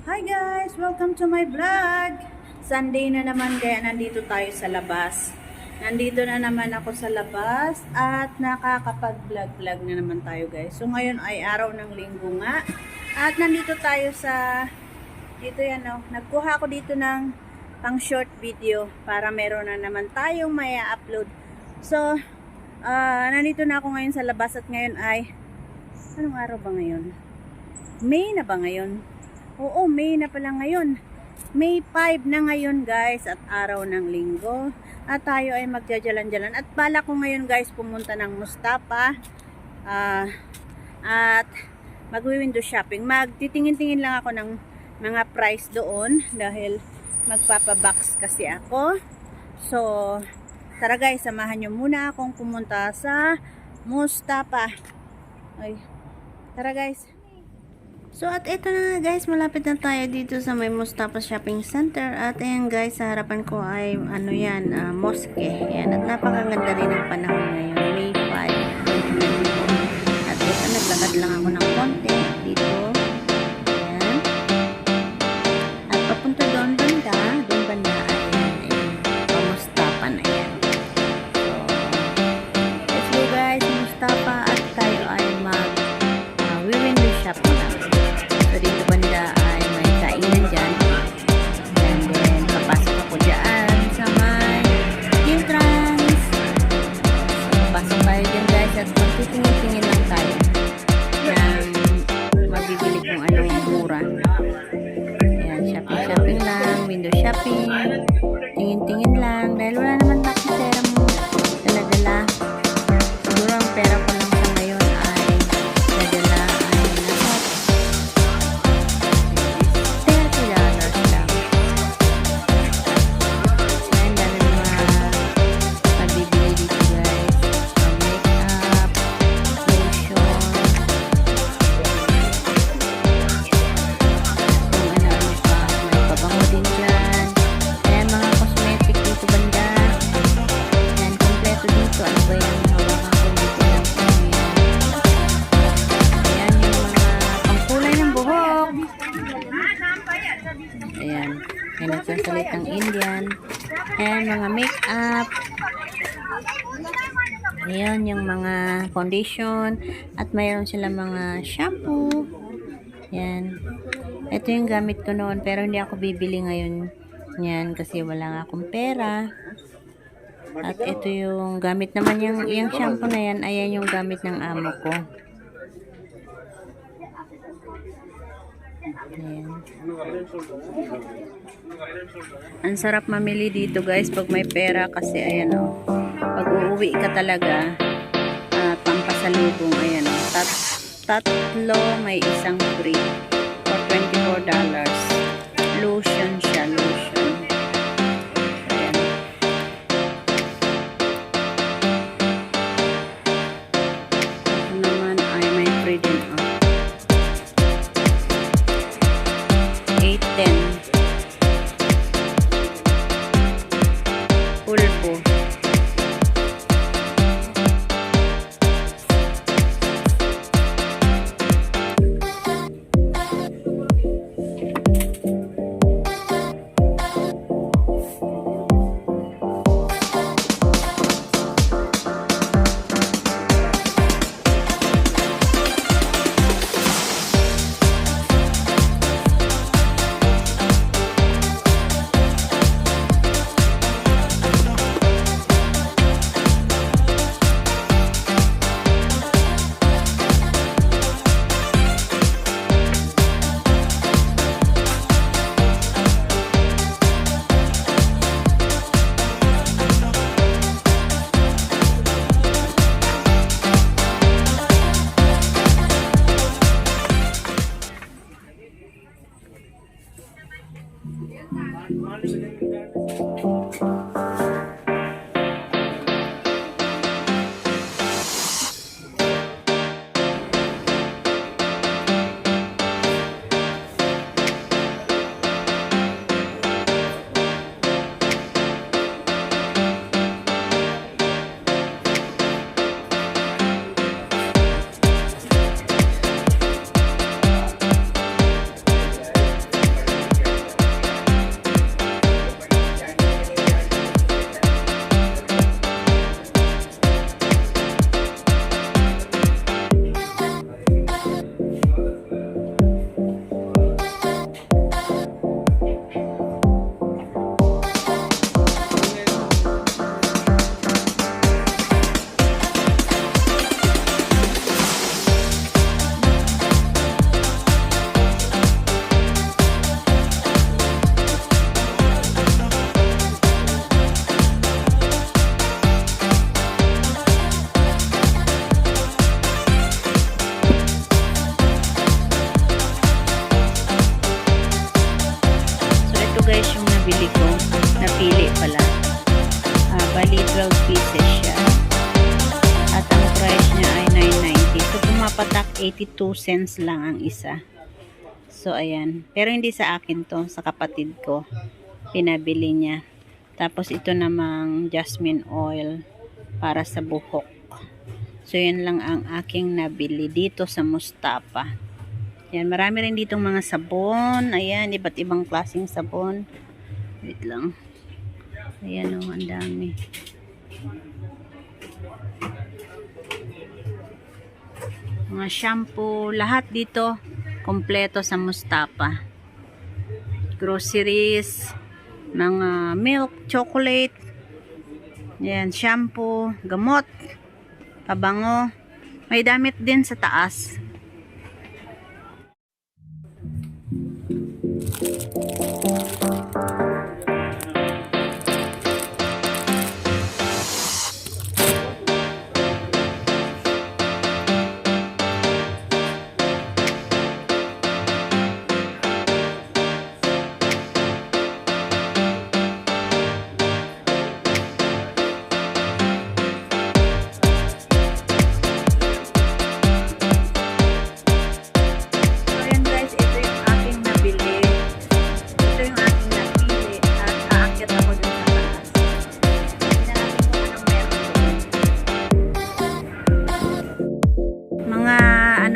Hi guys! Welcome to my vlog! Sunday na naman kaya nandito tayo sa labas. Nandito na naman ako sa labas at nakakapag-vlog-vlog na naman tayo guys. So ngayon ay araw ng linggo nga. At nandito tayo sa, dito yan o, nagkuha ako dito ng pang short video para meron na naman tayong may upload. So, nandito na ako ngayon sa labas at ngayon ay, anong araw ba ngayon? May na ba ngayon? Oo, May na pala ngayon. May 5 na ngayon guys at araw ng linggo. At tayo ay magjajalan-jalan. At bala ko ngayon guys pumunta ng Mustafa. At magwi-window shopping. Magtitingin-tingin lang ako ng mga price doon. Dahil magpapabox kasi ako. So, tara guys, samahan nyo muna akong pumunta sa Mustafa. Ay, tara guys. So, at ito na guys, malapit na tayo dito sa may Mustafa Shopping Center. At ayan guys, sa harapan ko ay, ano yan, mosque. Ayan, at napakaganda rin ang panahon ngayon. May 5. At ito, naglakad lang ako ng konti dito. Ayan. At papunta doon banda ay Mustafa na yan. So, let's go guys, Mustafa. At tayo ay window shopping lang. So, dito banda ay may kainan dyan. And then, papasok ako dyan sa may entrance. So, papasok tayo dyan guys at magtitingin-tingin lang tayo ng mabibili kung anong mura. Ayan, shopping lang, window shopping. Tingin-tingin lang dahil wala naman tayo pera mo. Dala-dala. Siguro ang pera ko lang sa ngayon ay nadala ay nasa $30 lang. Ayan, dami mga pabibili dito guys. Makeup, lotion, kung ano-ano pa. May pabango din dyan. Ayan, mga cosmetic dito banda. Ayan, kompleto dito. Ano ba yung hawakan ko dito lang po yan. Ayan, yung mga pangkulay ng buhok. Ayan, may nagsasalitang Indian. Ayan, mga make-up. Ayan, yung mga foundation. At mayroon sila mga shampoo. Ayan. Ito yung gamit ko noon, pero hindi ako bibili ngayon. Yan, kasi wala nga akong pera. At ito yung gamit naman, yung shampoo na yan, ayan yung gamit ng amo ko. Ayan. Ang sarap mamili dito guys pag may pera kasi ayan o. Pag uuwi ka talaga, pampasalubong, ayan o. Tatlo may isang free for $24. Lotion siya, lotion. Ayan. Ito naman ay may free din o. 8.10 pulpo. nabili ko. Napili pala. Bali 12 pieces siya. At ang price niya ay 9.90. So pumapatak 82 cents lang ang isa. So ayan. Pero hindi sa akin to, sa kapatid ko. Pinabili niya. Tapos ito namang jasmine oil para sa buhok. So yan lang ang aking nabili dito sa Mustafa. Yan, marami rin ditong mga sabon. Ayan, iba't ibang klaseng sabon. Wait lang. Ayan o, ang dami. Mga shampoo, lahat dito kompleto sa Mustafa. Groceries, mga milk, chocolate, yan, shampoo, gamot, pabango. May damit din sa taas.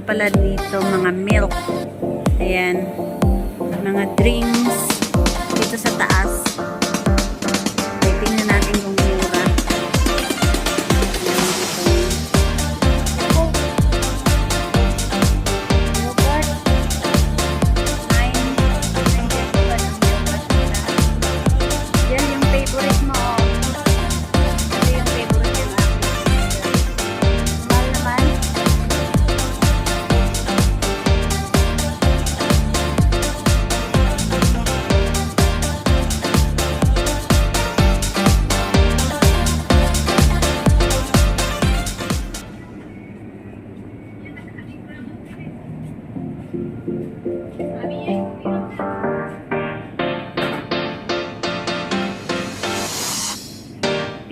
Pala dito mga milk, ayan, mga drinks dito sa taas. Okay, tingnan natin kung mura. Yan yung favorite mo. Ito yung favorite yung mahal naman.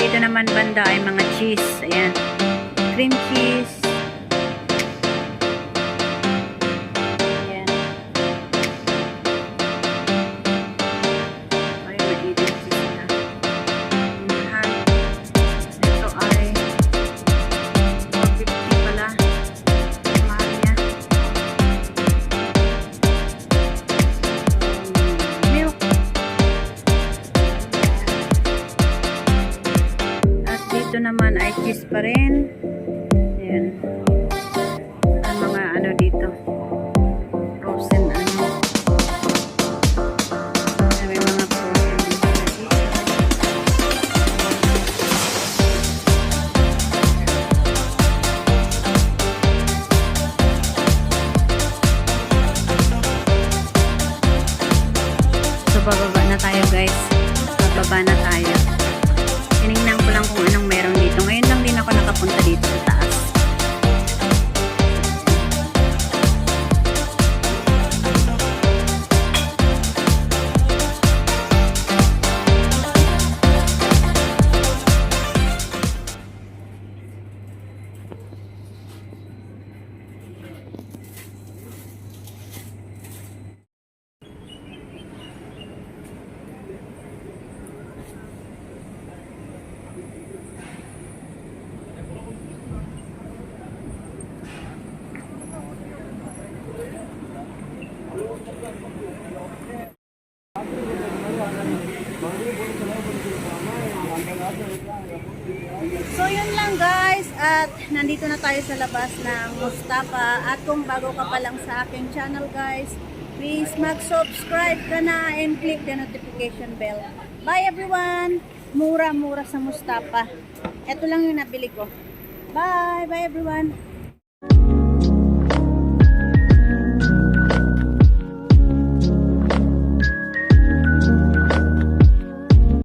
Dito naman banda ay mga cheese. Ayan. Cream cheese. Ayan. Ay, mag-eating cheese na. Mahal. Ito ay 450 pala. Mahal niya. Milk. Ito naman ay cheese pa rin. Ayan. Ang mga ano dito. Frozen ano. May mga frozen dito. So bababa na tayo guys. Bababa na tayo. Tinignan ko lang kung anong meron dito. Ngayon lang din ako nakapunta dito sa taas. So yun lang guys, at nandito na tayo sa labas ng Mustafa. At kung bago ka pa lang sa aking channel guys, please mag-subscribe ka na and click the notification bell. Bye everyone! Mura-mura sa Mustafa. Ito lang yung nabili ko. Bye! Bye everyone!